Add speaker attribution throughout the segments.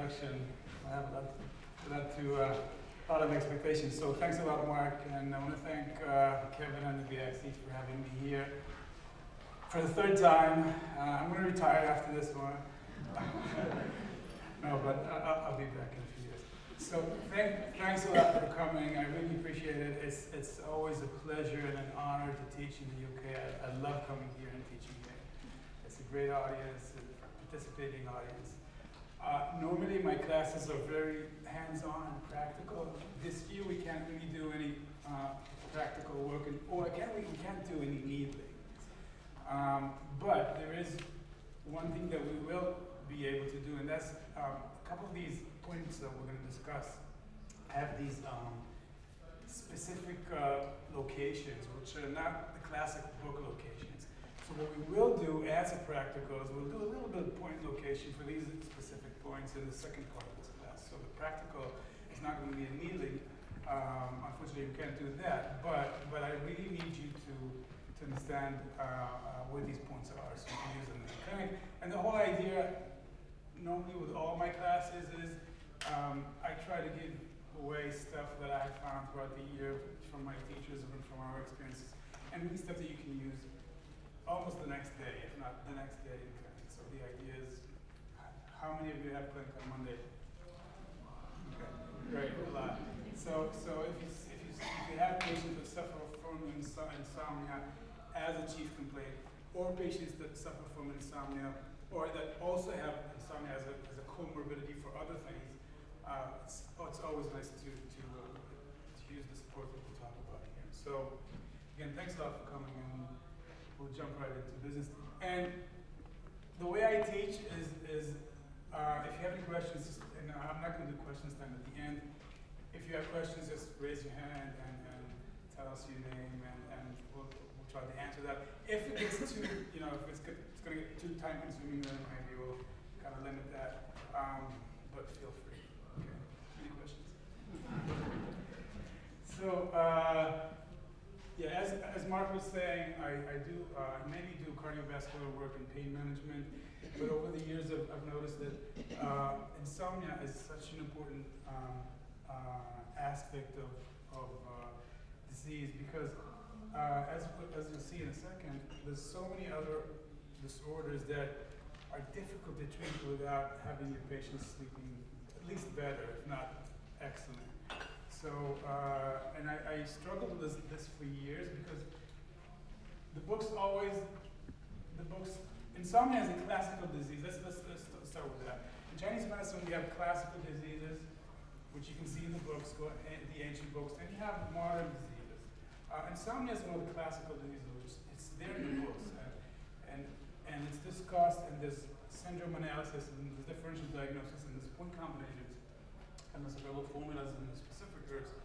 Speaker 1: introduction. I have a lot of expectations. So thanks a lot, Mark, and I want to thank Kevin and the VXCs for having me here for the third time. I'm going to retire after this one. No, but I'll be back in a few years. So thanks a lot for coming. I really appreciate it. It's always a pleasure and an honor to teach in the UK. I love coming here and teaching here. It's a great audience, a participating audience. Normally my classes are very hands-on and practical. This year we can't really do any practical work, or we can't do any needling. But there is one thing that we will be able to do, and that's a couple of these points that we're going to discuss have these specific locations, which are not the classic book locations. So what we will do as a practical is we'll do a little bit of point location for these specific points in the second part of this class. So the practical is not going to be a needling. Unfortunately, you can't do that, but I really need you to understand where these points are, so you can use them in the clinic. And the whole idea, normally with all my classes, is I try to give away stuff that I found throughout the year from my teachers and from our experiences, and really stuff that you can use almost the next day, if not the next day in clinic. So the idea is, how many of you have clinic on Monday? Okay, great, a lot. So if you have patients that suffer from insomnia as a chief complaint, or patients that suffer from insomnia, or that also have insomnia as a comorbidity for other things, it's always nice to use the support that we talk about here. So again, thanks a lot for coming, and we'll jump right into business. And the way I teach is if you have any questions, and I'm not going to do questions time at the end. If you have questions, just raise your hand and tell us your name, and we'll try to answer that. If it gets too, if it's going to get too time consuming, then maybe we'll kind of limit that. But feel free. Okay. Any questions? So, yeah, as Mark was saying, I mainly do cardiovascular work and pain management. But over the years, I've noticed that insomnia is such an important aspect of disease, because as you'll see in a second, there's so many other disorders that are difficult to treat without having your patients sleeping at least better, if not excellent. So, and I struggled with this for years, because insomnia is a classical disease. Let's start with that. In Chinese medicine, we have classical diseases, which you can see in the books, the ancient books, and you have modern diseases. Insomnia is one of the classical diseases, which it's there in the books, and it's discussed, and there's syndrome analysis, and there's differential diagnosis, and there's point combinations, and there's several formulas and specific herbs.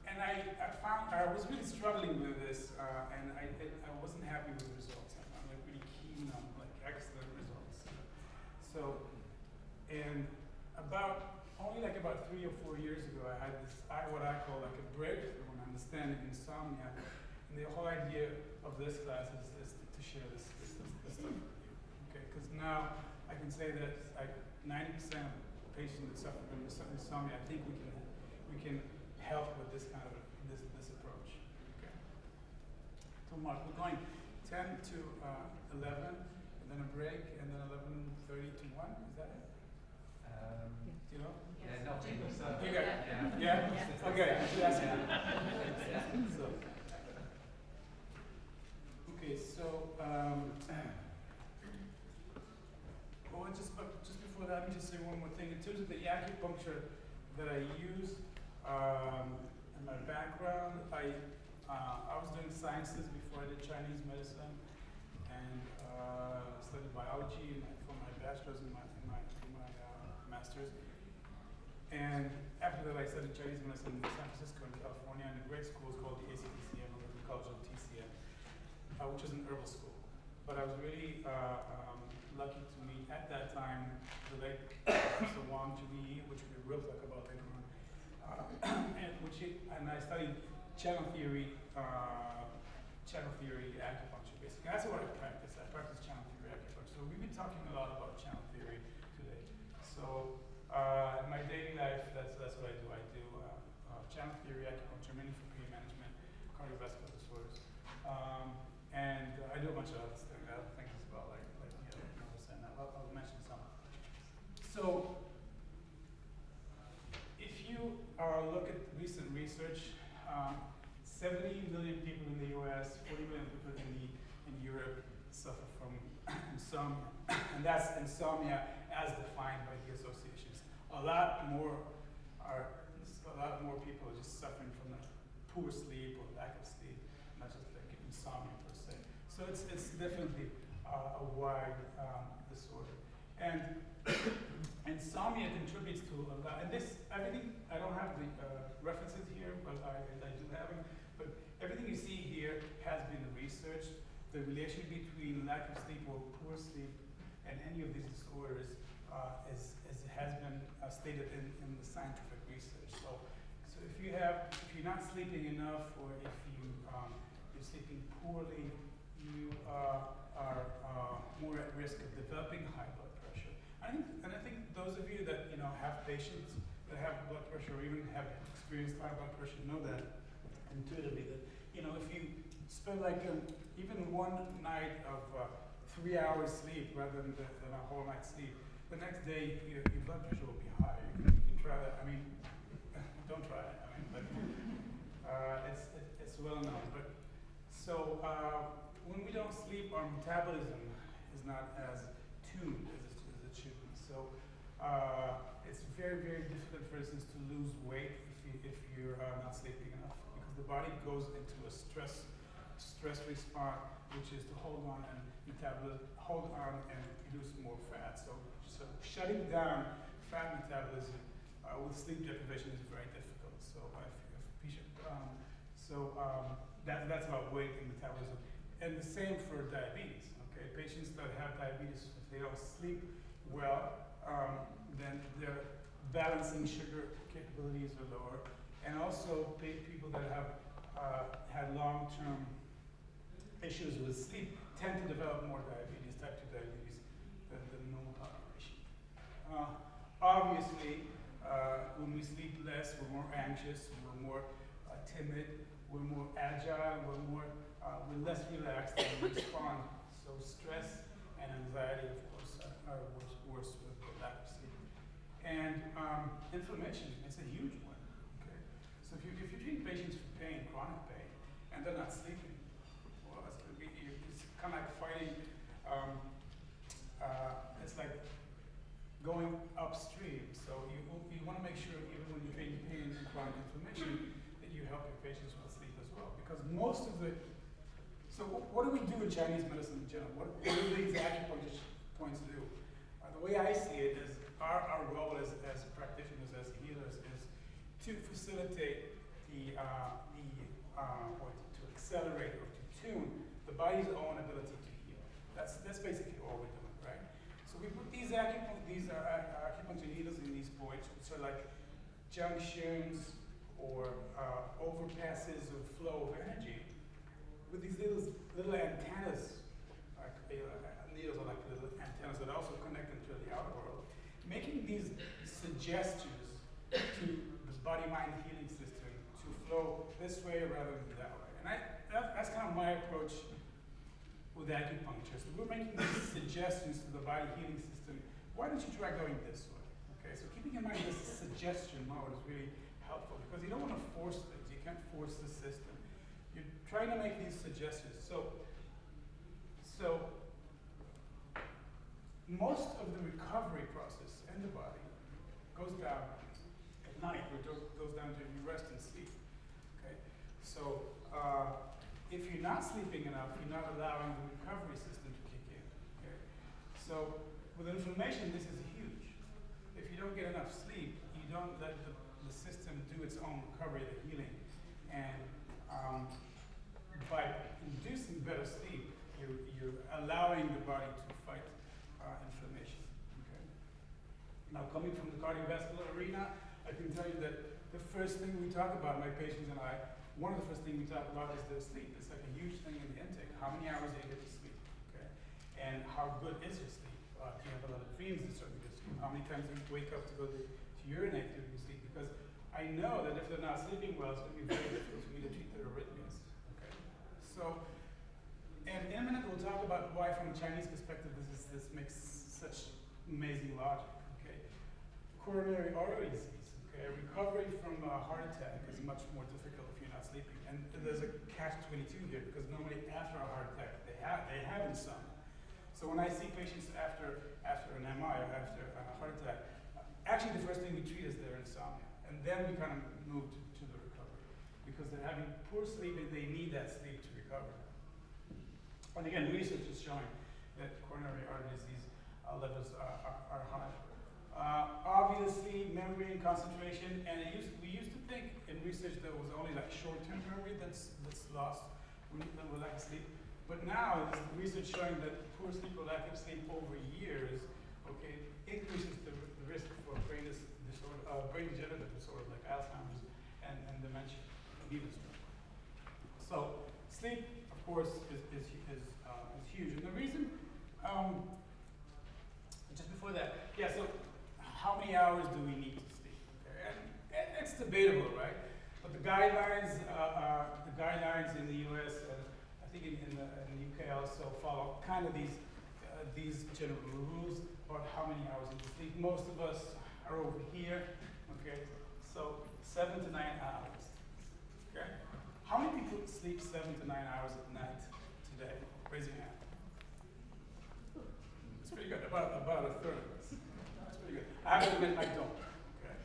Speaker 1: And I found I was really struggling with this, and I wasn't happy with the results. I'm like really keen on excellent results. So, and only about 3 or 4 years ago, I had what I call a breakthrough in understanding insomnia. And the whole idea of this class is to share this stuff with you. Okay, because now I can say that 90% of patients that suffer from insomnia, I think we can help with this kind of this approach. Okay. So Mark, we're going 10 to 11, and then a break, and then 11:30 to 1. Is that it? Do you know?
Speaker 2: Yeah, no,
Speaker 1: You got it? Yeah? Yeah? Okay, I should ask you. Okay, so, just before that, let me just say one more thing. In terms of the acupuncture that I use in my background, I was doing sciences before I did Chinese medicine, and studied biology for my bachelor's and my master's. And after that, I studied Chinese medicine in San Francisco in California, and a great school is called the ACTCM, or the College of TCM, which is an herbal school. But I was really lucky to meet at that time the late Professor Wang Jui, which we will talk about later on, and I studied channel theory acupuncture, basically. That's what I practice. I practice channel theory acupuncture. So we've been talking a lot about channel theory today. So In my daily life, that's what I do. I do channel theory, acupuncture, mainly for pain management, cardiovascular disorders, and I do a bunch of other things as well, like and I'll mention some. So, if you look at recent research, 70 million people in the U.S., 40 million people in Europe suffer from insomnia, and that's insomnia as defined by the associations. A lot more people are just suffering from poor sleep or lack of sleep, not just like insomnia per se. So it's definitely a wide disorder, and insomnia contributes to a lot. And this everything I don't have the references here, but I do have them. But everything you see here has been researched. The relation between lack of sleep or poor sleep and any of these disorders has been stated in the scientific research. So if you're not sleeping enough, or if you're sleeping poorly, you are more at risk of developing high blood pressure. I think those of you that have patients that have blood pressure, or even have experienced high blood pressure, know that intuitively that if you spend like even one night of 3 hours sleep rather than a whole night's sleep, the next day your blood pressure will be high. You can try that. I mean, don't try it. I mean, but it's well known. But so when we don't sleep, our metabolism is not as tuned as it should be. So it's very, very difficult, for instance, to lose weight if you're not sleeping enough, because the body goes into a stress response, which is to hold on and produce more fat. So shutting down fat metabolism with sleep deprivation is very difficult. So that's about weight and metabolism. And the same for diabetes. Okay, patients that have diabetes, if they don't sleep well, then their balancing sugar capabilities are lower. And also people that have had long-term issues with sleep tend to develop more diabetes, type 2 diabetes, than the normal population. Obviously, when we sleep less, we're more anxious, we're more timid, we're more agile, we're less relaxed, and we respond. So stress and anxiety, of course, are worse with the lack of sleep. And inflammation is a huge one. Okay, so if you treat patients for pain, chronic pain, and they're not sleeping, well, it's kind of like fighting. It's like going upstream. So you want to make sure, even when you're treating pain and chronic inflammation, that you help your patients with sleep as well. Because most of the so what do we do in Chinese medicine in general? What do these acupuncture points do? The way I see it is our role as practitioners, as healers, is to facilitate or to accelerate or to tune the body's own ability to heal. That's basically all we're doing, right? So we put these acupuncture needles in these points, which are like junctions or overpasses of flow of energy, with these little antennas, like needles are like little antennas that also connect them to the outer world, making these suggestions to the body-mind healing system to flow this way rather than that way. And that's kind of my approach with acupuncture. So we're making these suggestions to the body healing system. Why don't you try going this way? Okay, so keeping in mind this suggestion mode is really helpful, because you don't want to force things. You can't force the system. You're trying to make these suggestions. So most of the recovery process in the body goes down at night, or goes down to you rest and sleep. Okay? So if you're not sleeping enough, you're not allowing the recovery system to kick in. Okay? So with inflammation, this is huge. If you don't get enough sleep, you don't let the system do its own recovery, the healing. And by inducing better sleep, you're allowing the body to fight inflammation. Okay? Now, coming from the cardiovascular arena, I can tell you that the first thing we talk about, my patients and I, one of the first things we talk about is their sleep. It's like a huge thing in the intake. How many hours do you get to sleep? Okay? And how good is your sleep? Do you have a lot of dreams? Is it good sleep? how many times they wake up to go to urinate during sleep, because I know that if they're not sleeping well, it's going to be very difficult for me to treat their arrhythmias. Okay, so, and in a minute we'll talk about why, from a Chinese perspective, this makes such amazing logic. Okay, coronary artery disease. Okay, recovery from a heart attack is much more difficult if you're not sleeping, and there's a catch-22 here, because normally after a heart attack they have insomnia. So when I see patients after an MI or after a heart attack, actually the first thing we treat is their insomnia, and then we kind of move to the recovery, because they're having poor sleep and they need that sleep to recover. And again, research is showing that coronary artery disease levels are high. Obviously, memory and concentration, and we used to think in research that it was only like short-term memory that's lost when we lack sleep. But now there's research showing that poor sleep or lack of sleep over years, okay, increases the risk for brain degenerative disorder like Alzheimer's and dementia, and even stroke. So sleep, of course, is huge. And the reason, just before that, yeah. So how many hours do we need to sleep? Okay? And it's debatable, right? But the guidelines in the U.S. I think in the UK also follow kind of these general rules about how many hours you can sleep. Most of us are over here, okay? So 7 to 9 hours, okay? How many people sleep 7 to 9 hours at night today? Raise your hand. It's pretty good, about a third of us. That's pretty good. I have to admit I don't, okay?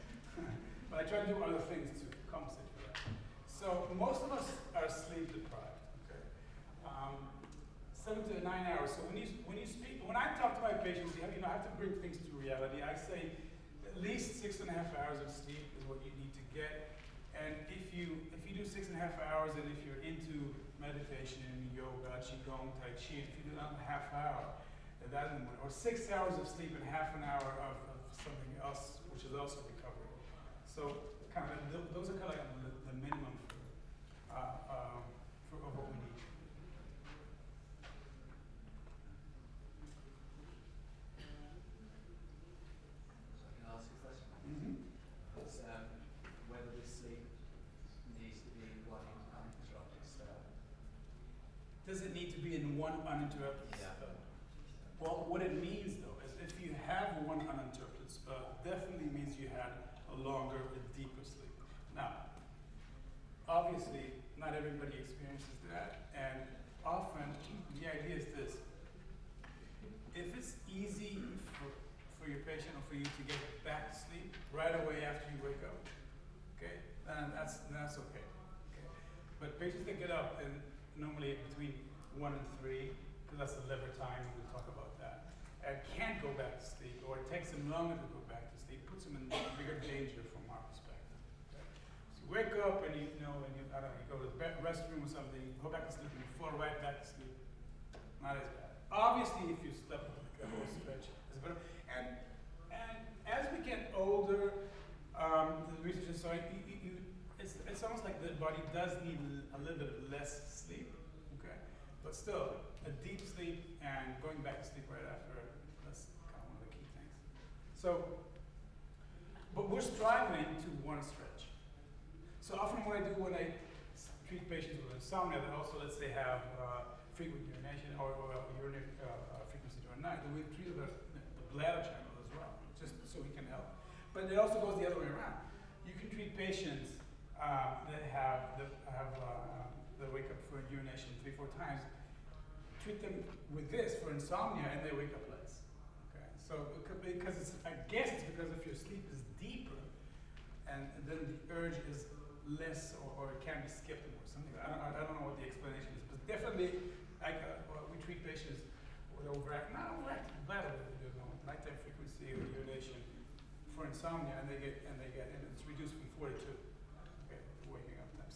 Speaker 1: But I try to do other things to compensate for that. So most of us are sleep deprived. 7 to 9 hours. So when you speak, when I talk to my patients, I have to bring things to reality. I say at least 6.5 hours of sleep is what you need to get. And if you do 6.5 hours, and if you're into meditation, yoga, qigong, tai chi, if you do that in a half hour, or 6 hours of sleep and half an hour of something else, which is also recovery. So kind of those are kind of like the minimum for what we need.
Speaker 2: Whether this sleep needs to be one uninterrupted spell.
Speaker 1: Does it need to be in one uninterrupted spell? Well, what it means though is if you have one uninterrupted spell, definitely means you had a longer, a deeper sleep. Now, obviously, not everybody experiences that, and often the idea is this: if it's easy for your patient or for you to get back to sleep right away after you wake up, okay, then that's okay. Okay, but patients that get up and normally between 1 and 3, because that's the liver time, we'll talk about that, and can't go back to sleep, or it takes them longer to go back to sleep, puts them in bigger danger from our perspective. Okay? So you wake up and you go to the restroom or something, you go back to sleep and you fall right back to sleep. Not as bad. Obviously, if you slept like a whole stretch, it's better. And as we get older, the research is showing it's almost like the body does need a little bit of less sleep, okay? But still, a deep sleep and going back to sleep right after, that's kind of one of the key things. So, but we're striving to one stretch. So often when I treat patients with insomnia that also, let's say, have frequent urination or urinary frequency during the night, then we treat the bladder channel as well, just so we can help. But it also goes the other way around. You can treat patients that wake up for urination 3-4 times. Treat them with this for insomnia, and they wake up less. Okay, so because I guess it's because if your sleep is deeper, and then the urge is less, or it can be skipped or something. I don't know what the explanation is, but definitely, we treat patients with not overactive bladder, nighttime frequency or urination for insomnia, and it's reduced from 42. Okay, waking up time.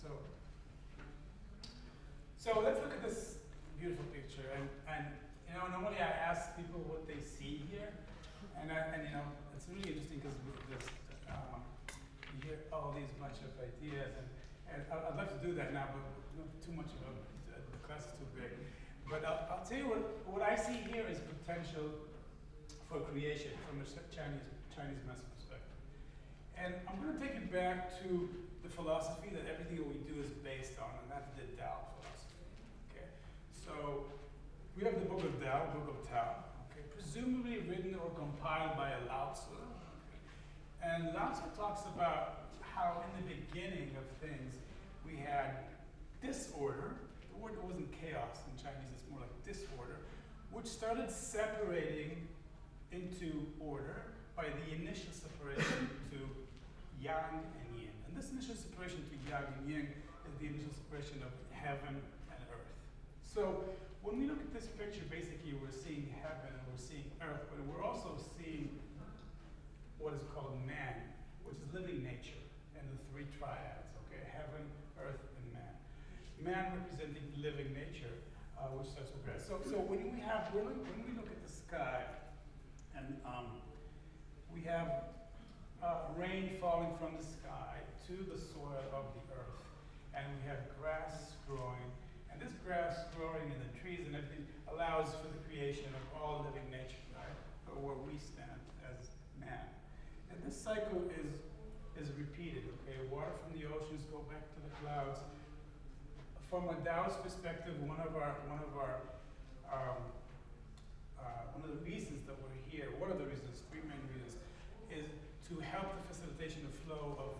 Speaker 1: So let's look at this beautiful picture, and normally I ask people what they see here, and it's really interesting because you hear all these bunch of ideas, and I'd love to do that now, but too much of the class is too big. But I'll tell you what I see here is potential for creation from a Chinese medicine perspective. And I'm going to take it back to the philosophy that everything that we do is based on, and that's the Tao philosophy. Okay, so we have the Book of Tao, Book of Tao, okay, presumably written or compiled by a Lao Tzu. Okay. And Lao Tzu talks about how in the beginning of things we had disorder. The word wasn't chaos in Chinese, it's more like disorder, which started separating into order by the initial separation to yang and yin. And this initial separation to yang and yin is the initial separation of heaven and earth. So when we look at this picture, basically we're seeing heaven and we're seeing earth, but we're also seeing what is called man, which is living nature, and the three triads, okay? Heaven, earth, and man. Man representing living nature, which starts with grass. So when we look at the sky, and we have rain falling from the sky to the soil of the earth, and we have grass growing, and this grass growing and the trees and everything allows for the creation of all living nature, right? Or where we stand as man. And this cycle is repeated, okay? Water from the oceans go back to the clouds. From a Taoist perspective, one of the reasons that we're here, one of the reasons, three main reasons, is to help the facilitation of flow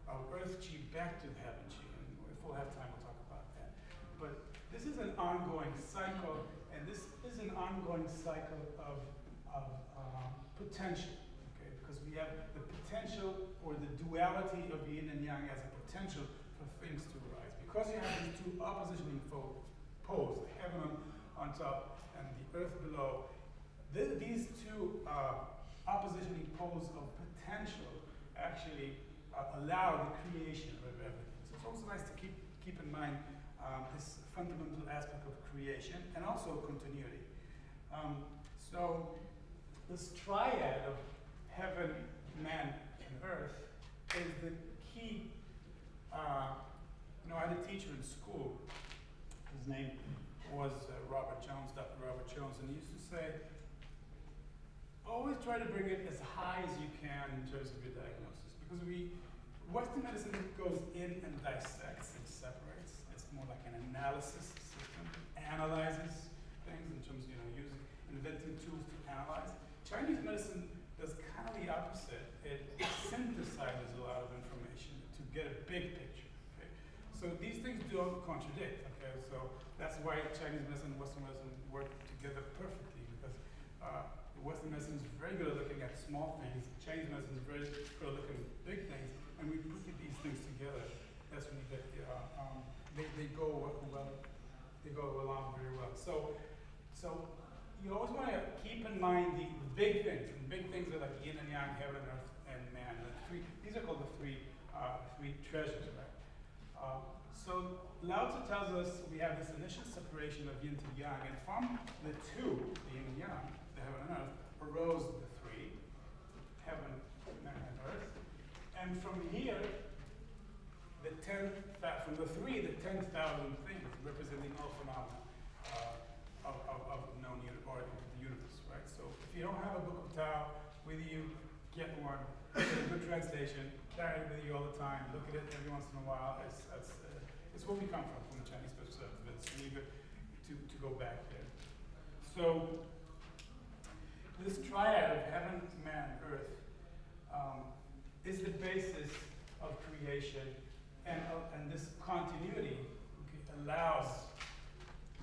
Speaker 1: of earth chi back to heaven chi. And if we'll have time, we'll talk about that. But this is an ongoing cycle, and this is an ongoing cycle of potential, okay? Because we have the potential or the duality of yin and yang as a potential for things to arise. Because you have these two oppositioning poles, the heaven on top and the earth below, these two oppositioning poles of potential actually allow the creation of everything. So it's also nice to keep in mind this fundamental aspect of creation and also continuity. So this triad of heaven, man, and earth is the key. I had a teacher in school. His name was Robert Jones, Dr. Robert Jones, and he used to say, always try to bring it as high as you can in terms of your diagnosis. Because Western medicine goes in and dissects and separates. It's more like an analysis system. It analyzes things in terms of inventing tools to analyze. Chinese medicine does kind of the opposite. It synthesizes a lot of information to get a big picture. So these things don't contradict, okay? So that's why Chinese medicine and Western medicine work together perfectly, because Western medicine is very good at looking at small things, Chinese medicine is very good at looking at big things, and we put these things together. That's when you get they go well, they go along very well. So you always want to keep in mind the big things, and big things are like yin and yang, heaven and earth, and man. And these are called the three treasures, right? So Lao Tzu tells us we have this initial separation of yin to yang, and from the two, the yin and yang, the heaven and earth, arose the three, heaven, man, and earth. And from here, from the three, the 10,000 things representing all phenomena of known or the universe, right? So if you don't have a book of Tao with you, get one. Get a good translation. Carry it with you all the time. Look at it every once in a while. It's where we come from the Chinese perspective. It's eager to go back there. So this triad of heaven, man, earth is the basis of creation, and this continuity allows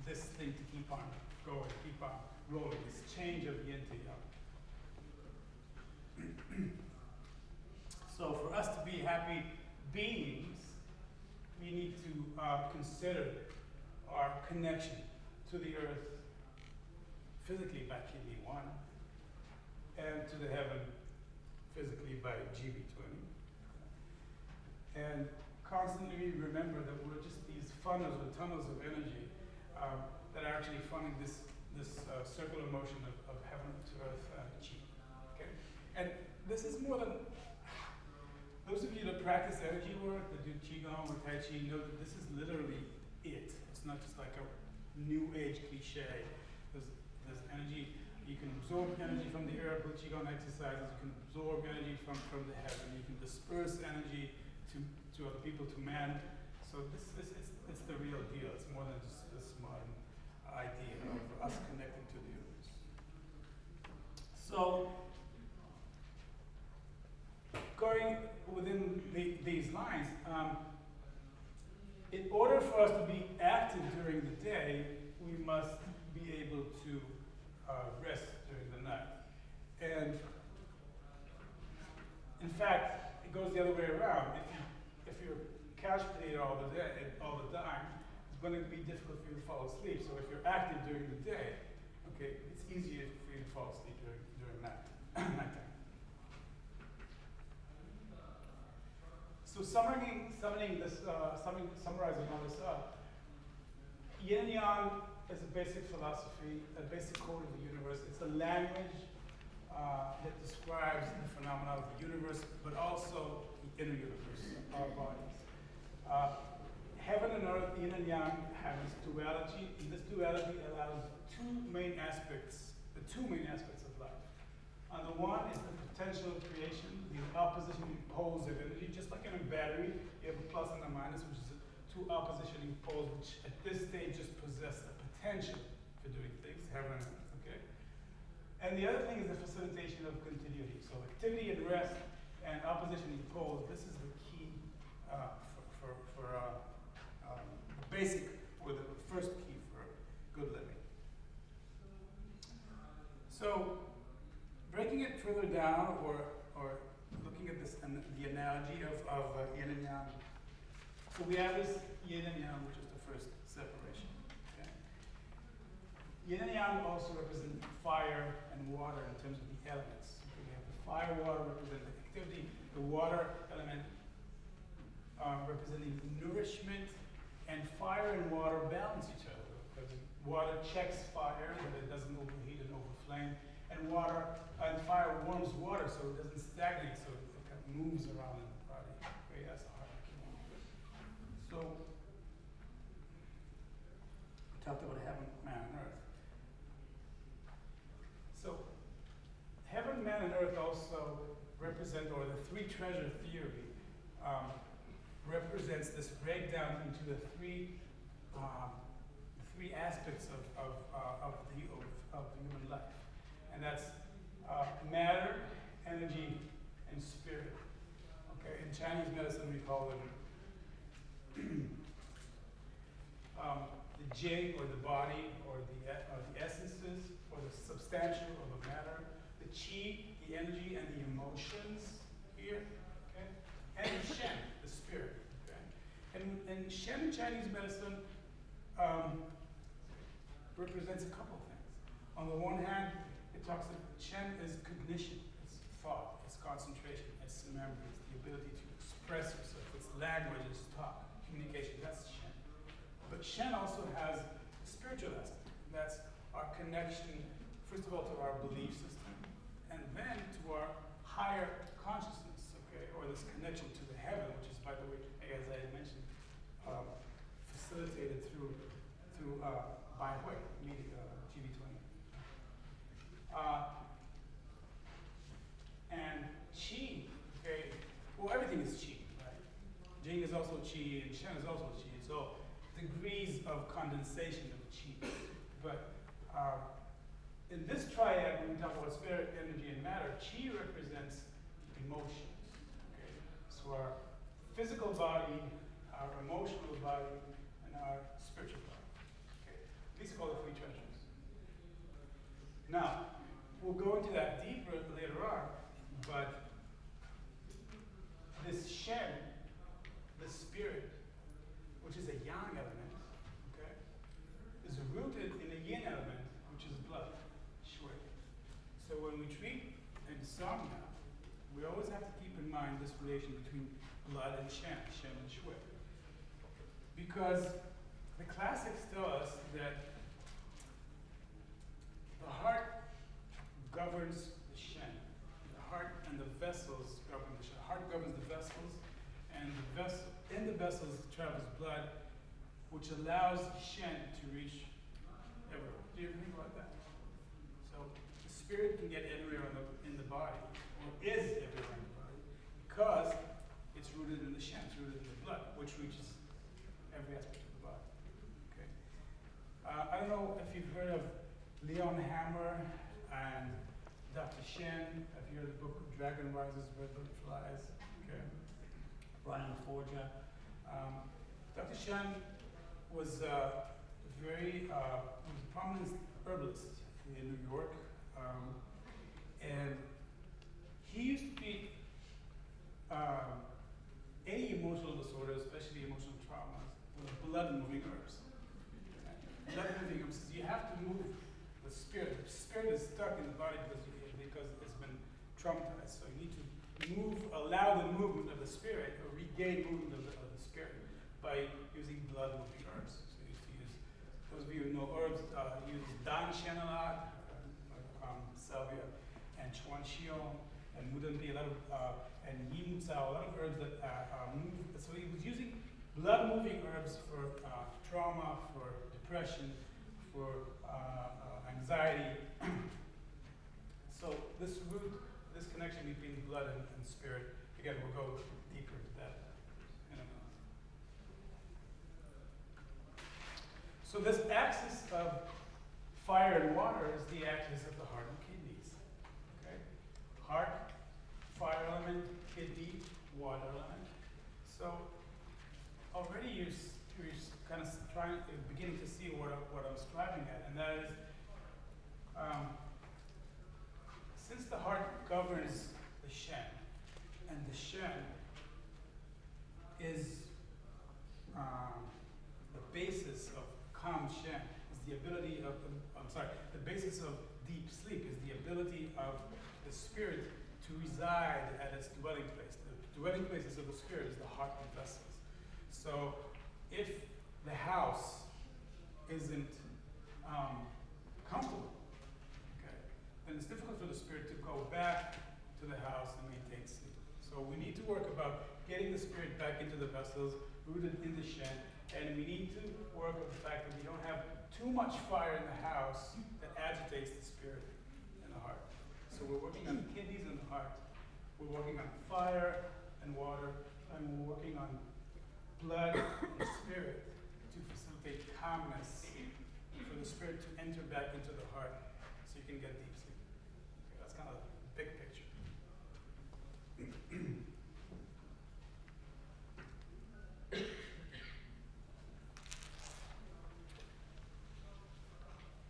Speaker 1: this thing to keep on going, keep on rolling. This change of yin to yang. So for us to be happy beings, we need to consider our connection to the earth physically by KB1 and to the heaven physically by GB20. And constantly remember that we're just these funnels or tunnels of energy that are actually funneling this circular motion of heaven to earth chi. Okay? And this is more than, those of you that practice energy work, that do Qigong or Tai Chi, know that this is literally it. It's not just like a new age cliche. There's energy You can absorb energy from the earth with Qigong exercises. You can absorb energy from the heaven. You can disperse energy to other people, to man. So it's the real deal. It's more than just this modern idea of us connecting to the universe. So, going within these lines, in order for us to be active during the day, we must be able to rest during the night. And in fact, it goes the other way around. If you're couch potato all the time, it's going to be difficult for you to fall asleep. So if you're active during the day, okay, it's easier for you to fall asleep during nighttime. So summarizing all this up, yin and yang is a basic philosophy, a basic code of the universe. It's a language that describes the phenomena of the universe, but also the inner universe, our bodies. Heaven and earth, yin and yang, have this duality, and this duality allows the two main aspects of life. On the one is the potential of creation, the oppositioning poles of energy. Just like in a battery, you have a plus and a minus, which is two oppositioning poles, which at this stage just possess the potential for doing things, heaven and earth, okay? And the other thing is the facilitation of continuity. So activity and rest and oppositioning poles, this is the key basic, or the first key for good living. So, breaking it further down, or looking at this, the analogy of yin and yang. So we have this yin and yang, which is the first separation. Okay? Yin and yang also represent fire and water in terms of the elements. We have the fire, water represent the activity, the water element representing nourishment, and fire and water balance each other. Because water checks fire, but it doesn't overheat and overflame. And fire warms water so it doesn't stagnate, so it kind of moves around in the body. Okay, that's the heart. So, we talked about heaven, man, and earth. So, heaven, man, and earth also represent, or the three treasure theory represents this breakdown into the three aspects of human life. And that's matter, energy, and spirit. Okay, in Chinese medicine we call them the jing, or the body, or the essences, or the substantial, or the matter, the qi, the energy, and the emotions here. Okay, and the shen, the spirit. Okay, and shen in Chinese medicine represents a couple things. On the one hand, it talks about Shen is cognition, it's thought, it's concentration, it's memory, it's the ability to express yourself, it's language, it's talk, communication, that's Shen. But Shen also has a spiritual aspect. That's our connection, first of all, to our belief system, and then to our higher consciousness, okay, or this connection to the heaven, which is, by the way, as I had mentioned, facilitated through by Hui, GB20. And qi, okay, well, everything is qi, right? Jing is also qi, and Shen is also qi. So degrees of condensation of qi. But in this triad, when we talk about spirit, energy, and matter, qi represents emotions. Okay, so our physical body, our emotional body, and our spiritual body. Okay, these are called the three treasures. Now, we'll go into that deeper later on, but this Shen, the spirit, which is a yang element, okay, is rooted in a yin element, which is blood, shui. So when we treat insomnia, we always have to keep in mind this relation between blood and Shen and shui. Because the classics tell us that the heart governs the Shen. The heart and the vessels govern the Shen. The heart governs the vessels, and in the vessels travels blood, which allows Shen to reach everywhere. Do you ever think about that? So get anywhere in the body, or is everywhere in the body, because it's rooted in the shen, it's rooted in the blood, which reaches every aspect of the body. Okay. I don't know if you've heard of Leon Hammer and Dr. Shen. Have you heard of the book Dragon Rises, Red Butterflies? Okay. Brian Forger. Dr. Shen was was a prominent herbalist in New York, and he used to treat any emotional disorder, especially emotional traumas, with blood-moving herbs. Blood-moving herbs. You have to move the spirit. The spirit is stuck in the body because it's been traumatized. So you need to allow the movement of the spirit, or regain movement of the spirit by using blood-moving herbs. So you used to use, those of you who know herbs, use Dan Shen a lot, salvia, and Chuan Xiong, and Mudambi, a lot of, and Yi Mu Cao, a lot of herbs that move. So he was using blood-moving herbs for trauma, for depression, for anxiety. So this root, this connection between blood and spirit, again, we'll go deeper into that in a moment. So this axis of fire and water is the axis of the heart and kidneys. Okay? Heart, fire element, kidney, water element. So already you're kind of beginning to see what I'm striving at, and that is, since the heart governs the shen, and the shen is the basis of calm shen, is the ability of, the basis of deep sleep is the ability of the spirit to reside at its dwelling place. The dwelling places of the spirit is the heart and vessels. So if the house isn't comfortable, okay, then it's difficult for the spirit to go back to the house and maintain sleep. So we need to work about getting the spirit back into the vessels, rooted in the shen, and we need to work on the fact that we don't have too much fire in the house that agitates the spirit and the heart. So we're working on the kidneys and the heart. We're working on fire and water, and we're working on blood and spirit to facilitate calmness for the spirit to enter back into the heart so you can get deep sleep. Okay, that's kind of the big picture.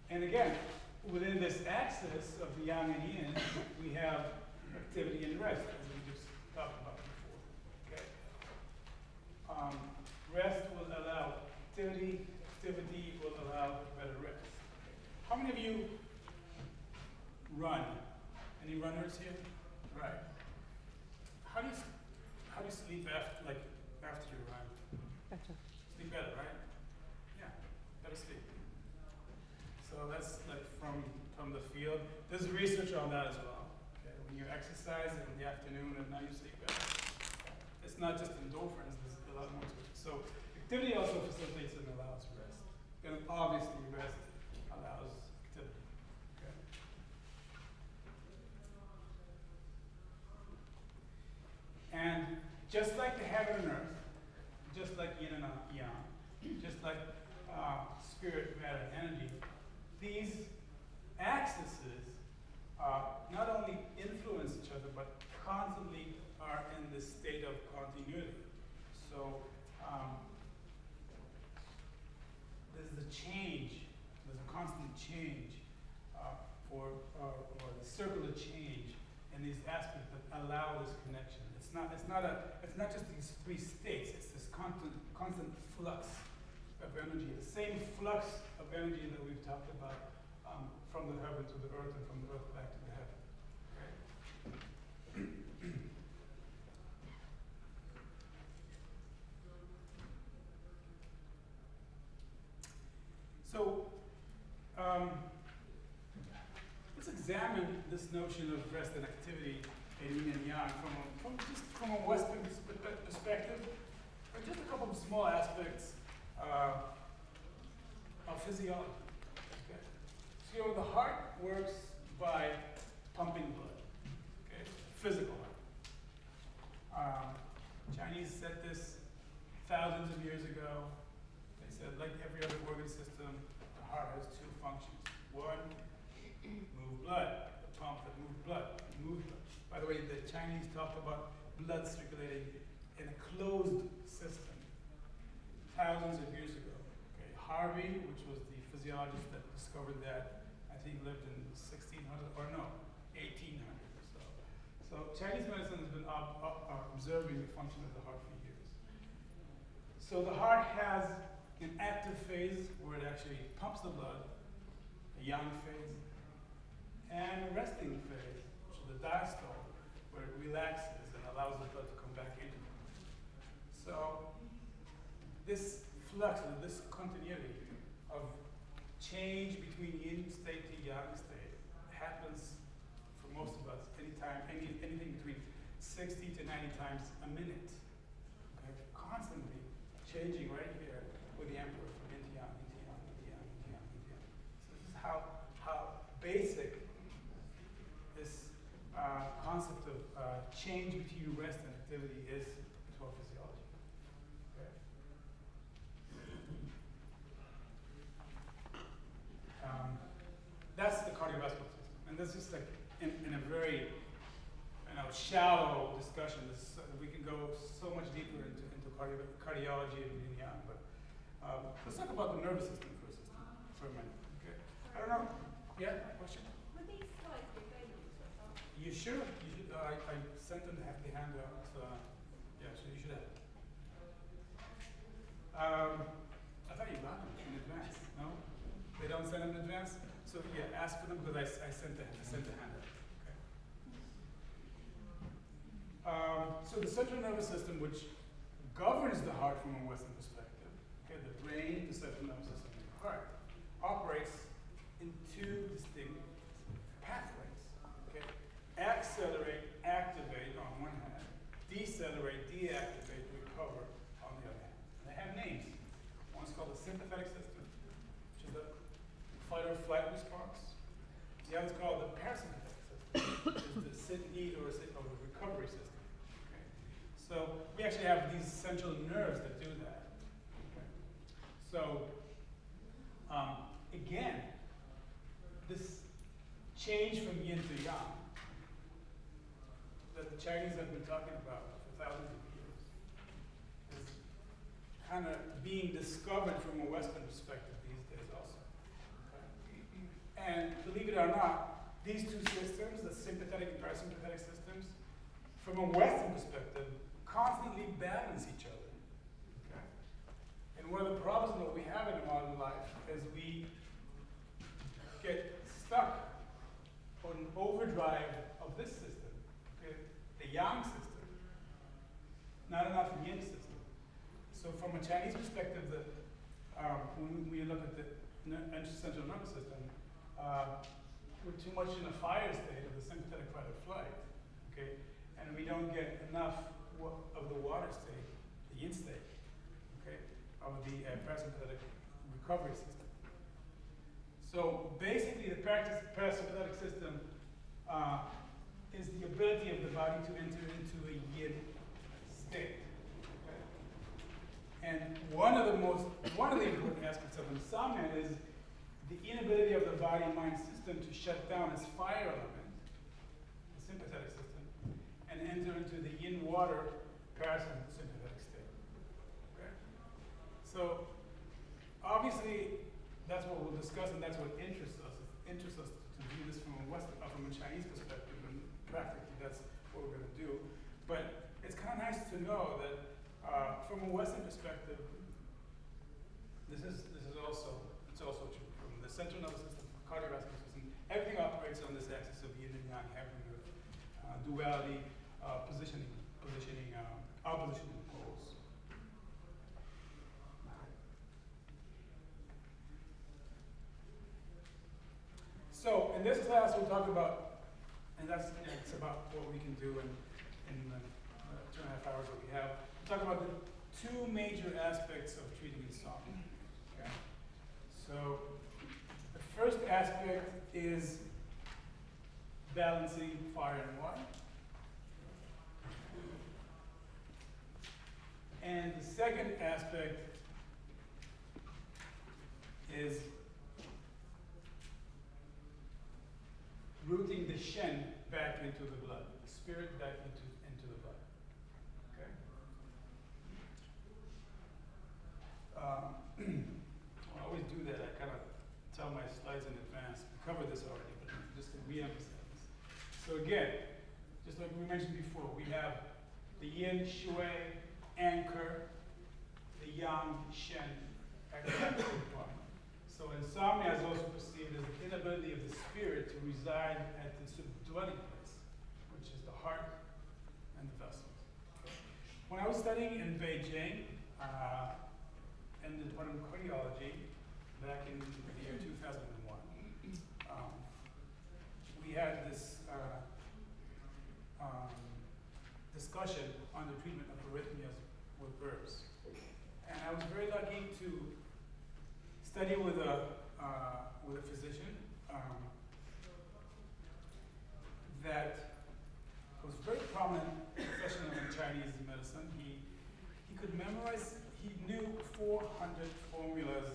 Speaker 1: And again, within this axis of the yang and yin, we have activity and rest, as we just talked about before. Okay. Rest will allow activity. Activity will allow better rest. How many of you run? Any runners here? Right. How do you sleep after you run?
Speaker 3: Better.
Speaker 1: Sleep better, right? Yeah, better sleep. So that's like from the field. There's research on that as well. Okay, when you exercise in the afternoon and now you sleep better. It's not just endorphins. There's a lot more to it. So activity also facilitates and allows rest. And obviously rest allows activity. Okay. And just like the heaven and earth, just like yin and yang, just like spirit, matter, and energy, these axes not only influence each other, but constantly are in this state of continuity. So there's a change, there's a constant change or the circular change in these aspects that allow this connection. It's not just these three states, it's this constant flux of energy, the same flux of energy that we've talked about from the heaven to the earth and from the earth back to the heaven. Okay? So let's examine this notion of rest and activity in yin and yang from a Western perspective, or just a couple of small aspects of physiology. Okay. So the heart works by pumping blood, okay? Physical heart. Chinese said this thousands of years ago. They said, like every other organ system, the heart has two functions. One, move blood, the pump that moves blood, move blood. By the way, the Chinese talked about blood circulating in a closed system thousands of years ago. Okay, Harvey, which was the physiologist that discovered that, I think lived in 1600 or no, 1800 or so. So Chinese medicine has been observing the function of the heart for years. So the heart has an active phase where it actually pumps the blood, a yang phase, and a resting phase, which is the diastole, where it relaxes and allows the blood to come back into it. So this flux, or this continuity of change between yin state to yang state happens for most of us anything between 60 to 90 times a minute. Okay? Constantly changing right here with the emperor from yin to yang, yin to yang, yin to yang, yin to yang, yin to yang. So this is how basic this concept of change between rest and activity is to our physiology. Okay? That's the cardiovascular system. And this is like in a very shallow discussion. We can go so much deeper into cardiology and yin yang, but let's talk about the nervous system for a minute. Okay? I don't know. Yeah, question?
Speaker 3: Would these slides be available to us after?
Speaker 1: You should. I sent them the handout. Yeah, so you should have. I thought you got them in advance. No, they don't send them in advance. So yeah, ask for them because I sent the handout. Okay. So the central nervous system, which governs the heart from a Western perspective, okay, the brain, the central nervous system, and the heart, operates in two distinct pathways. Okay? Accelerate, activate on one hand, decelerate, deactivate, recover on the other hand. And they have names. One's called the sympathetic system, which is the fight or flight response. The other's called the parasympathetic system, which is the sit-eat or the recovery system. Okay? So we actually have these central nerves that do that. Okay? So again, this change from yin to yang that the Chinese have been talking about for thousands of years is kind of being discovered from a Western perspective these days also. Okay? And believe it or not, these two systems, the sympathetic and parasympathetic systems, from a Western perspective, constantly balance each other. Okay? And one of the problems that we have in modern life is we get stuck on overdrive of this system, okay? The yang system, not enough yin system. So from a Chinese perspective, when we look at the central nervous system, we're too much in a fire state of the sympathetic fight or flight, okay? And we don't get enough of the water state, the yin state, okay, of the parasympathetic recovery system. So basically, the parasympathetic system is the ability of the body to enter into a yin state. Okay? And one of the important aspects of insomnia is the inability of the body-mind system to shut down its fire element, the sympathetic system, and enter into the yin-water parasympathetic state. Okay? So obviously, that's what we'll discuss, and that's what interests us. It interests us to view this from a Chinese perspective, and practically that's what we're going to do. But it's kind of nice to know that from a Western perspective, this is also true. From the central nervous system, cardiovascular system, everything operates on this axis of yin and yang, having duality, oppositioning poles. So in this class, we'll talk about, and it's about what we can do in the 2.5 hours that we have. We'll talk about the two major aspects of treating insomnia. Okay? So the first aspect is balancing fire and water. And the second aspect is rooting the Shen back into the blood, the spirit back into the blood. Okay? I always do that. I kind of tell my slides in advance. We covered this already, but just to re-emphasize this. So again, just like we mentioned before, we have the yin, shui, anchor, the yang, shen, active part. So insomnia is also perceived as the inability of the spirit to reside at the dwelling place, which is the heart and the vessels. When I was studying in Beijing, in the Department of Cardiology, back in the year 2001, we had this discussion on the treatment of arrhythmias with herbs. And I was very lucky to study with a physician that was very prominent professional in Chinese medicine. He could memorize, he knew 400 formulas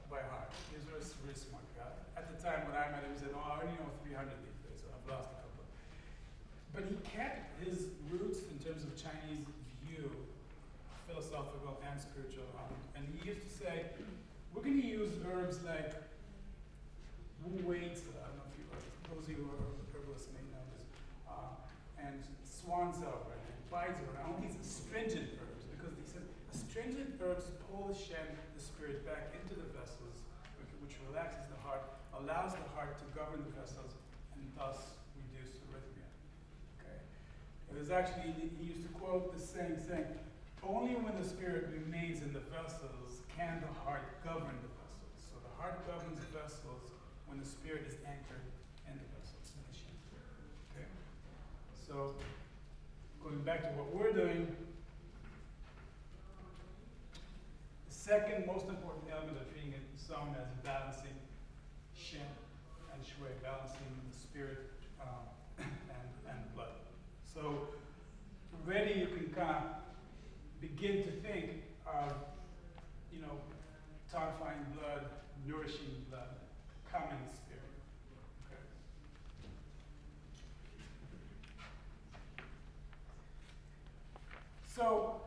Speaker 1: by heart. He was a very smart guy. At the time when I met him, he said, I already know 300 these days, so I've lost a couple. But he kept his roots in terms of Chinese view, philosophical and spiritual. And he used to say, we're going to use herbs like Wu Wei, I don't know if you, those of you who are herbalists may know this, and Swansover and Baizer, and all these astringent herbs, because he said astringent herbs pull the Shen, the spirit, back into the vessels, which relaxes the heart, allows the heart to govern the vessels, and thus reduce arrhythmia. Okay? It was actually, he used to quote the same thing, only when the spirit remains in the vessels can the heart govern the vessels. So the heart governs the vessels when the spirit is anchored in the vessels. Okay? So going back to what we're doing, the second most important element of treating insomnia is balancing Shen and Shui, balancing the spirit and blood. So already you can kind of begin to think of, tonifying blood, nourishing blood, calming the spirit. Okay. So,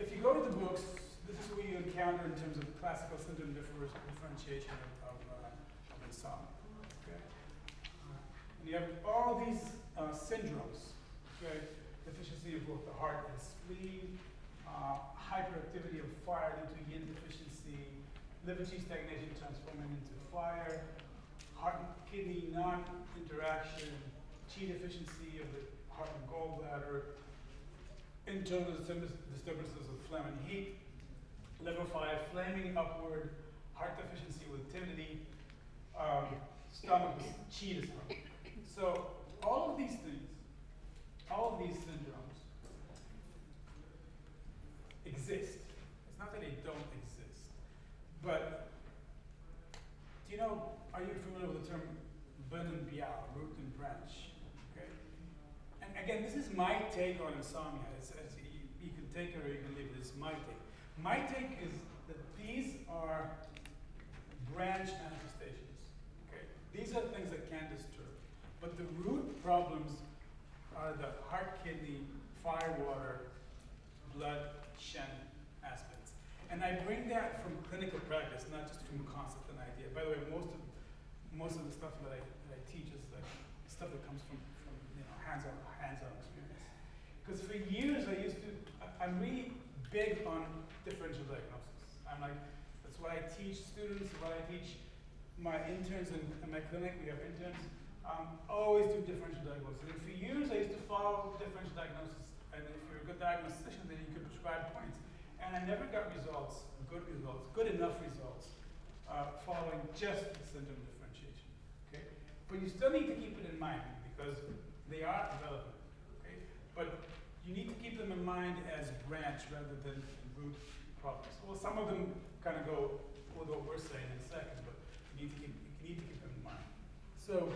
Speaker 1: if you go to the books, this is what you encounter in terms of classical symptom differentiation of insomnia. Okay. And you have all these syndromes. Okay. Deficiency of both the heart and spleen, hyperactivity of fire due to yin deficiency, liver qi stagnation transforming into fire, heart and kidney non-interaction, qi deficiency of the heart and gallbladder, internal disturbances of phlegm and heat, liver fire flaming upward, heart deficiency with timidity, stomach qi disorder. So all of these things, all of these syndromes exist. It's not that they don't exist. But, are you familiar with the term ben and biao, root and branch? Okay? And again, this is my take on insomnia. You can take it or you can leave it. It's my take. My take is that these are branch manifestations. Okay? These are things that can disturb. But the root problems are the heart, kidney, fire, water, blood, Shen aspects. And I bring that from clinical practice, not just from concept and idea. By the way, most of the stuff that I teach is like stuff that comes from hands-on experience. Because for years I'm really big on differential diagnosis. That's what I teach students, what I teach my interns in my clinic. We have interns. Always do differential diagnosis. And for years I used to follow differential diagnosis. And if you're a good diagnostician, then you could prescribe points. And I never got good enough results, following just the symptom differentiation. Okay? But you still need to keep it in mind because they are relevant. Okay? But you need to keep them in mind as branch rather than root problems. Well, some of them kind of go with what we're saying in a second, but you need to keep them in mind. So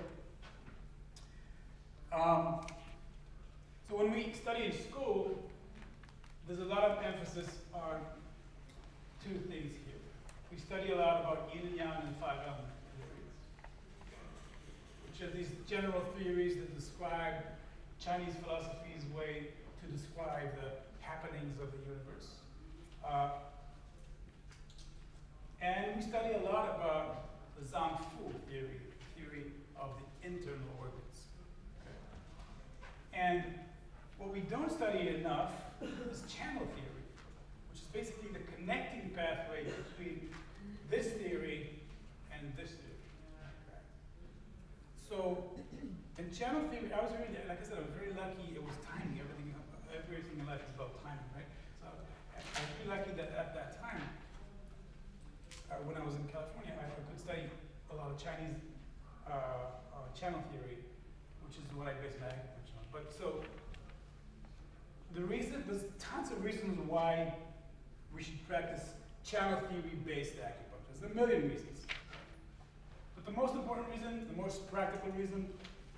Speaker 1: So when we study in school, there's a lot of emphasis on two things here. We study a lot about yin and yang and five element theories, which are these general theories that describe Chinese philosophy's way to describe the happenings of the universe. And we study a lot about the Zhang-Fu theory of the internal organs. Okay. And what we don't study enough is channel theory, which is basically the connecting pathway between this theory and this theory. Okay. So, in channel theory, I was really, like I said, I was very lucky. It was timing. Everything in life is about timing, right? So, I was really lucky that at that time, when I was in California, I could study a lot of Chinese channel theory, which is what I base my acupuncture on. But so, there's tons of reasons why we should practice channel theory-based acupuncture. There's a million reasons. But the most important reason, the most practical reason,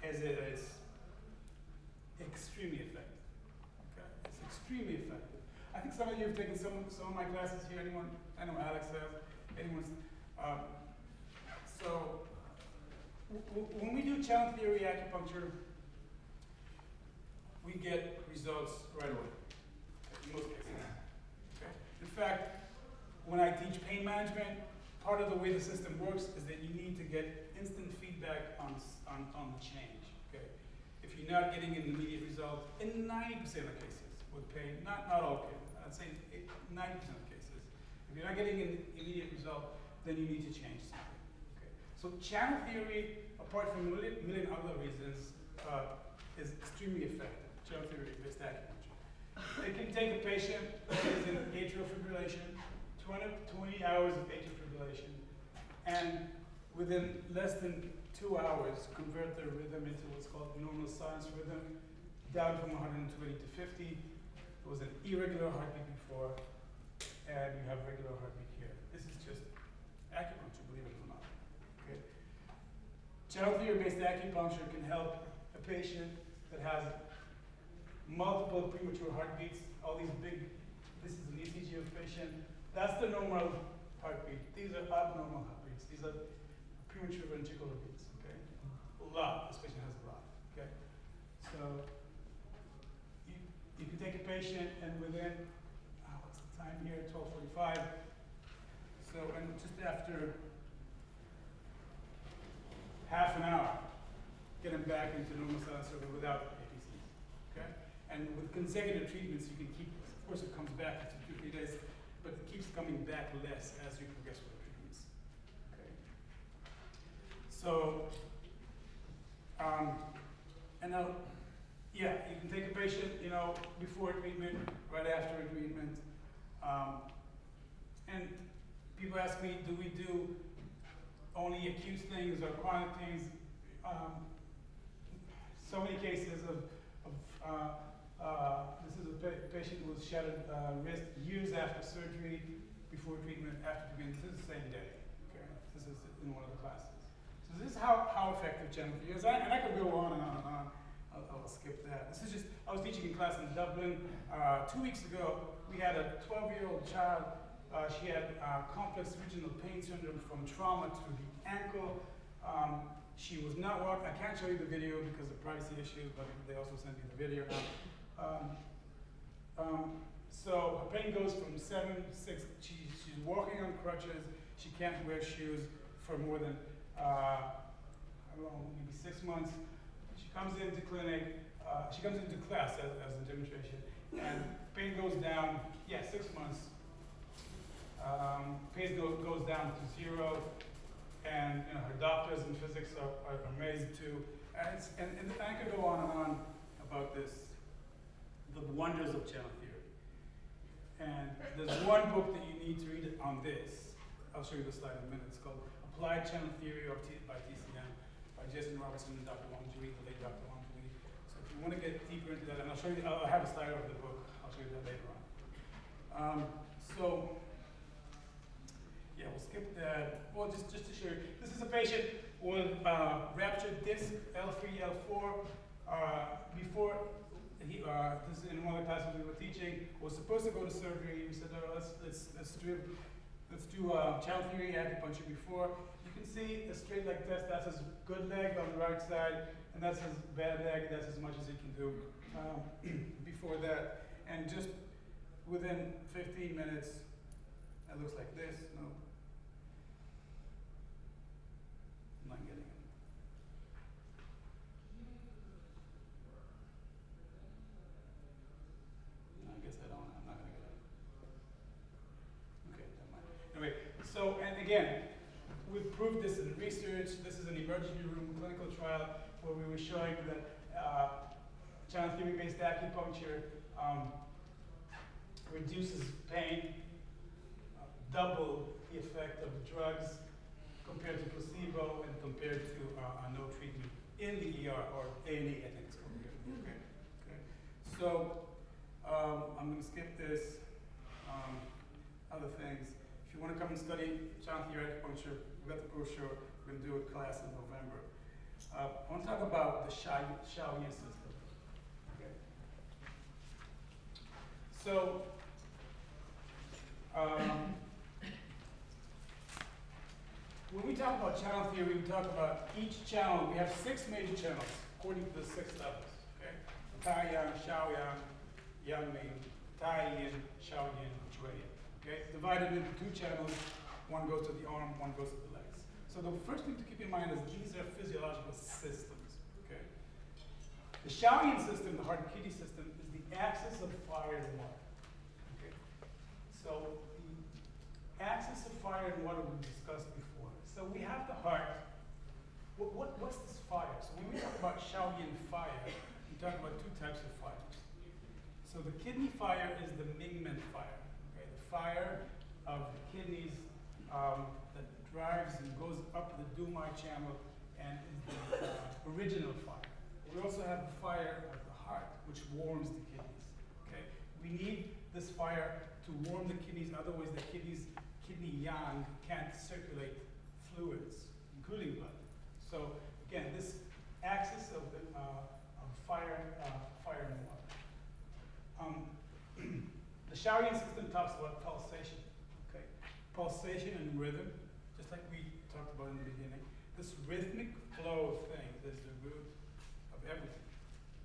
Speaker 1: is it is extremely effective. Okay? It's extremely effective. I think some of you have taken some of my classes here. Anyone? I know Alex has. Anyone's? So when we do channel theory acupuncture, we get results right away, in most cases. Okay? In fact, when I teach pain management, part of the way the system works is that you need to get instant feedback on the change. Okay? If you're not getting an immediate result, in 90% of cases with pain, not all pain, I'd say 90% of cases, if you're not getting an immediate result, then you need to change something. Okay? So channel theory, apart from a million other reasons, is extremely effective. Channel theory-based acupuncture. It can take a patient that is in atrial fibrillation, 20 hours of atrial fibrillation, and within less than 2 hours, convert their rhythm into what's called normal sinus rhythm, down from 120 to 50. It was an irregular heartbeat before, and you have regular heartbeat here. This is just acupuncture, believe it or not. Okay? Channel theory-based acupuncture can help a patient that has multiple premature heartbeats, all these big, this is an ECG of patient, that's the normal heartbeat. These are abnormal heartbeats. These are premature ventricular beats, okay? A lot, this patient has a lot, okay? So, you can take a patient and within, what's the time here, 12:45. So, and just after half an hour, get them back into normal sinus rhythm without APCs, okay? And with consecutive treatments, you can keep, of course it comes back after 2-3 days, but it keeps coming back less as you progress with the treatments, okay? So, and now, yeah, you can take a patient, before treatment, right after a treatment, and people ask me, do we do only acute things or chronic things? So many cases of this is a patient with shattered wrist years after surgery, before treatment, after treatment. This is the same day. Okay, this is in one of the classes. So this is how effective channel theory is. And I could go on and on and on. I'll skip that. This is just, I was teaching in class in Dublin 2 weeks ago. We had a 12-year-old child. She had complex regional pain syndrome from trauma to the ankle. She was not walking. I can't show you the video because of privacy issues, but they also sent me the video now. So her pain goes from 7 to 6. She's walking on crutches. She can't wear shoes for more than, I don't know, maybe 6 months. She comes into clinic. She comes into class as a demonstration, and pain goes down. 6 months. Pace goes down to 0, and her doctors in physics are amazed too. And I could go on and on about this, the wonders of channel theory. And there's one book that you need to read on this. I'll show you the slide in a minute. It's called Applied Channel Theory by TCM, by Jason Robertson and Dr. Wangui, the late Dr. Wangui. So if you want to get deeper into that, and I'll show you, I'll have a slide of the book. I'll show you that later on. Yeah, we'll skip that. Well, just to show you, this is a patient with ruptured disc, L3, L4. Before, this is in one of the classes we were teaching, was supposed to go to surgery. We said, oh, let's do child theory acupuncture before. You can see a straight leg test. That's his good leg on the right side, and that's his bad leg. That's as much as he can do before that. And just within 15 minutes, it looks like this. No, I'm not getting it. No, I guess I'm not gonna get it. Okay, never mind. Anyway, so, and again, we've proved this in research. This is an emergency room clinical trial where we were showing that channel theory-based acupuncture reduces pain, double the effect of drugs compared to placebo and compared to no treatment in the ER or A&E, I think it's called here. Okay. Okay. So I'm going to skip this. Other things. If you want to come and study channel theory acupuncture, we've got the brochure. We're going to do a class in November. I want to talk about the Shaoyin system. Okay. So, when we talk about channel theory, we talk about each channel. We have 6 major channels according to the 6 levels. Okay, Taiyang, Shaoyang, Yangming, Tai-Yin, Shaoyin, Shui-Yin. Okay, divided into 2 channels. One goes to the arm, one goes to the legs. So the first thing to keep in mind is these are physiological systems. Okay, the Shaoyin system, the heart and kidney system, is the axis of fire and water. Okay, so the axis of fire and water we discussed before. So we have the heart. What's this fire? So when we talk about Shaoyin fire, we talk about 2 types of fires. So the kidney fire is the Mingmen fire. Okay, the fire of the kidneys that drives and goes up the Dumai channel and is the original fire. We also have the fire of the heart, which warms the kidneys. Okay, we need this fire to warm the kidneys. Otherwise, the kidney yang can't circulate fluids, including blood. So again, this axis of fire and water. The Shaoyin system talks about pulsation. Okay, pulsation and rhythm, just like we talked about in the beginning. This rhythmic flow of things is the root of everything.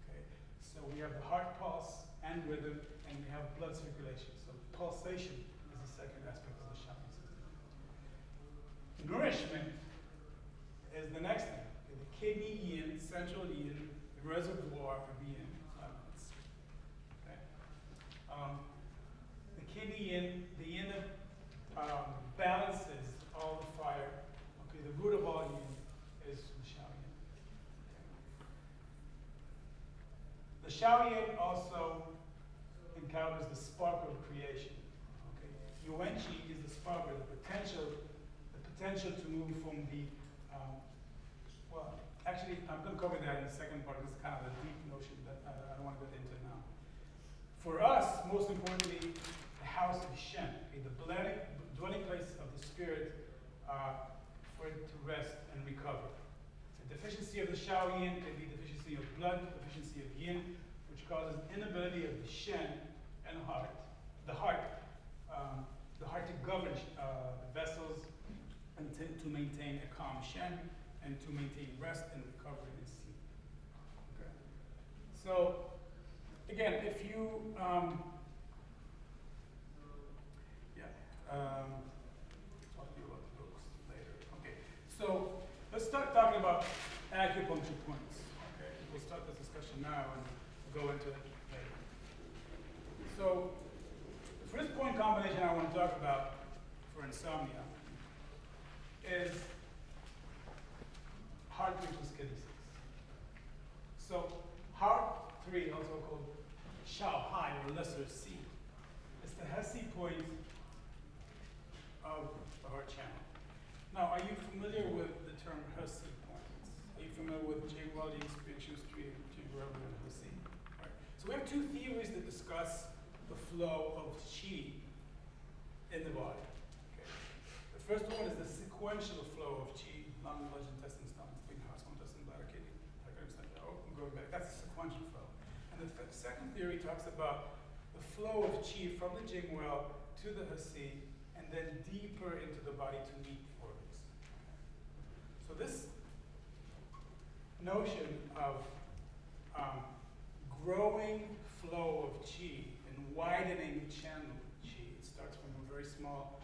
Speaker 1: Okay, so we have the heart pulse and rhythm, and we have blood circulation. So pulsation is the second aspect of the Shaoyin system. Nourishment is the next thing. Okay, the kidney yin, central yin, the reservoir of yin. Okay. The kidney yin, the yin balances all the fire. Okay, the root of all yin is the Shaoyin. Okay. The Shaoyin also encounters the spark of creation. Okay, Yuan-Chi is the spark, or the potential to move from the, well, actually, I'm going to cover that in the second part. This is kind of a deep notion that I don't want to go into now. For us, most importantly, the house of Shen, okay, the dwelling place of the spirit for it to rest and recover. The deficiency of the Shaoyin can be deficiency of blood, deficiency of yin, which causes inability of the Shen and the heart to govern the vessels and to maintain a calm Shen and to maintain rest and recovery and sleep. Okay. So again, if you talk to you about the books later. Okay. So let's start talking about acupuncture points. Okay. We'll start this discussion now and go into it later. So the first point combination I want to talk about for insomnia is heart 3 plus kidney 6. So heart 3, also called Shao Hai or lesser C, is the Hesse point of the heart channel. Now, are you familiar with the term Hesse points? Are you familiar with J. Welding's Spiritual Street, J. Welding and Hesse? Right. So we have 2 theories that discuss the flow of qi in the body. Okay. The first one is the sequential flow of qi, lung, blood, intestine, stomach, spleen, heart, small intestine, bladder, kidney, going back. That's a sequential flow. And the second theory talks about the flow of chi from the Jing well to the Hasi, and then deeper into the body to meet the organs. So this notion of growing flow of chi and widening channel chi, it starts from a very small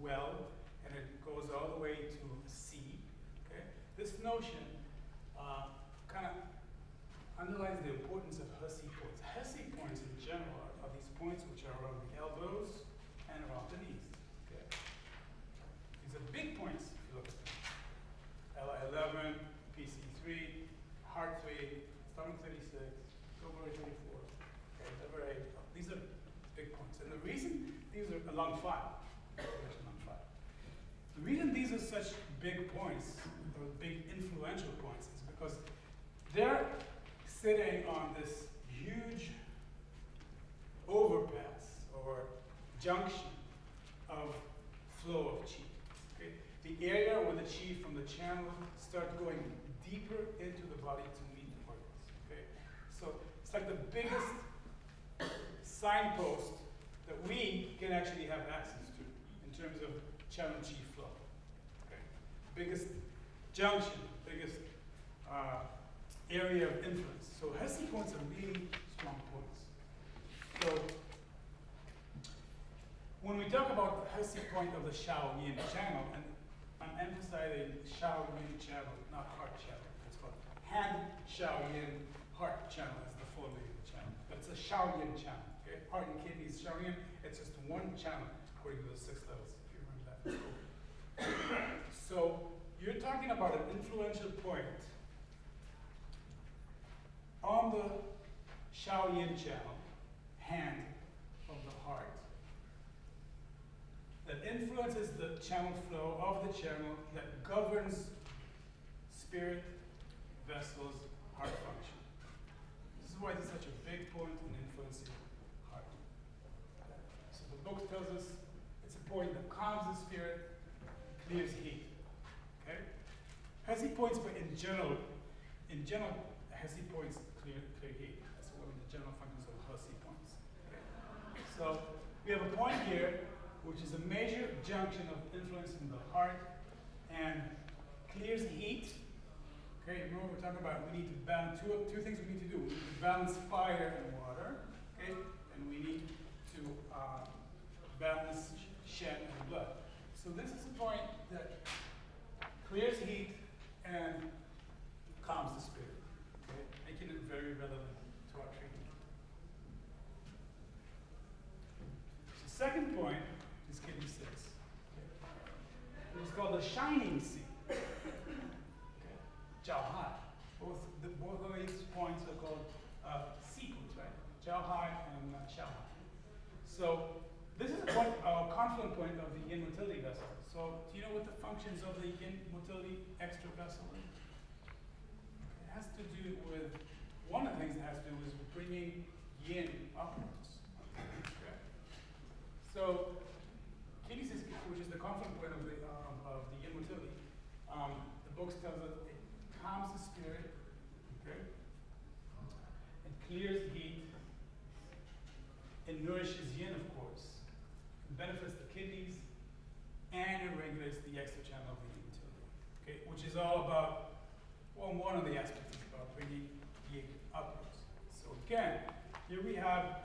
Speaker 1: well, and it goes all the way to sea. Okay? This notion kind of underlines the importance of Hasi points. Hasi points in general are these points which are around the elbows and around the knees. Okay? These are big points if you look at them. LI11, PC3, heart 3, stomach 36, ovary 34, okay, liver 8. These are big points. And the reason these are lung 5. The reason these are such big points, or big influential points, is because they're sitting on this huge overpass or junction of flow of chi. Okay? The area where the chi from the channel starts going deeper into the body to meet the organs. Okay? So it's like the biggest signpost that we can actually have access to in terms of channel chi flow. Okay? Biggest junction, biggest area of influence. So Hesi points are really strong points. So when we talk about the Hesi point of the Shao Yin channel, and I'm emphasizing Shao Yin channel, not heart channel. It's called hand Shao Yin heart channel is the full name of the channel. But it's a Shao Yin channel. Okay? Heart and kidneys, Shao Yin, it's just one channel according to the 6 levels, if you remember that from school. So you're talking about an influential point on the Shao Yin channel, hand of the heart, that influences the channel flow of the channel that governs spirit, vessels, heart function. This is why it's such a big point in influencing heart. So the book tells us it's a point that calms the spirit, clears heat. Okay? Hesi points, but in general, Hesi points clear heat. That's one of the general functions of Hesi points. Okay? So we have a point here, which is a major junction of influencing the heart and clears heat. Okay, remember we're talking about we need to balance two things we need to do. We need to balance fire and water, okay, and we need to balance shen and blood. So this is a point that clears heat and calms the spirit, okay, making it very relevant to our treatment. The second point is kidney 6. Okay. It's called the shining sea. Jiao Hai. Both of these points are called sequence, right? Jiao Hai and Xiao Hai. So this is a confluent point of the yin motility vessel. So do you know what the functions of the yin motility extra vessel is? It has to do with, one of the things it has to do is bringing yin upwards. Okay. So kidney 6, which is the confluent point of the yin motility, the books tells us it calms the spirit, okay? It clears heat. It nourishes yin, of course. It benefits the kidneys, and it regulates the extra channel of the yin motility, okay? Which is all about, well, one of the aspects is about bringing yin upwards. So again, here we have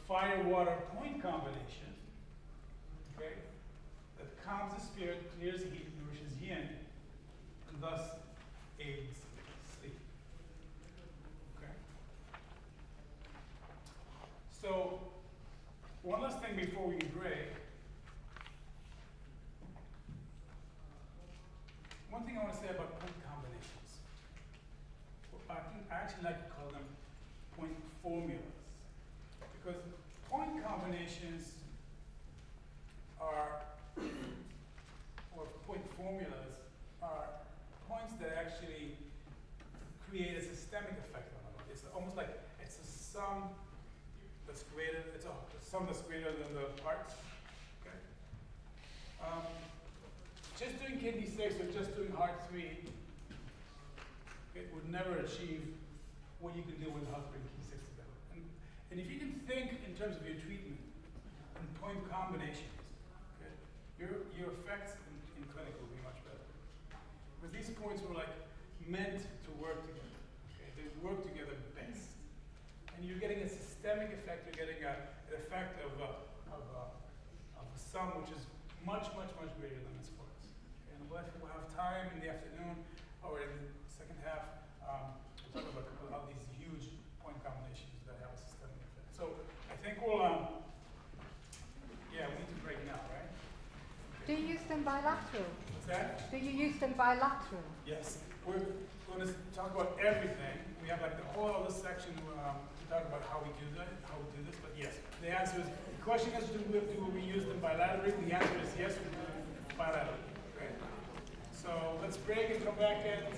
Speaker 1: fire-water point combination, okay? That calms the spirit, clears heat, nourishes yin, and thus aids sleep. Okay? So, one last thing before we break. One thing I want to say about point combinations. I actually like to call them point formulas. Because point combinations are, or point formulas, are points that actually create a systemic effect on the body. It's almost like it's a sum that's greater, it's a sum that's greater than the parts. Okay? Just doing kidney 6 or just doing heart 3 it would never achieve what you can do when how to bring key six together. And if you can think in terms of your treatment and point combinations, okay, your effects in clinic will be much better. Because these points were like meant to work together. Okay? They work together best. And you're getting a systemic effect, you're getting an effect of a sum which is much, much, much greater than the sports. Okay? And we'll have time in the afternoon or in the second half to talk about a couple of these huge point combinations that have a systemic effect. So I think we'll, we need to break now, right?
Speaker 4: Do you use them bilateral?
Speaker 1: What's that?
Speaker 4: Do you use them bilateral?
Speaker 1: Yes. We're going to talk about everything. We have like the whole other section to talk about how we do that, how we do this. But yes, the answer is, the question is, do we use them bilaterally? The answer is yes, we do them bilaterally. Okay. So let's break and come back at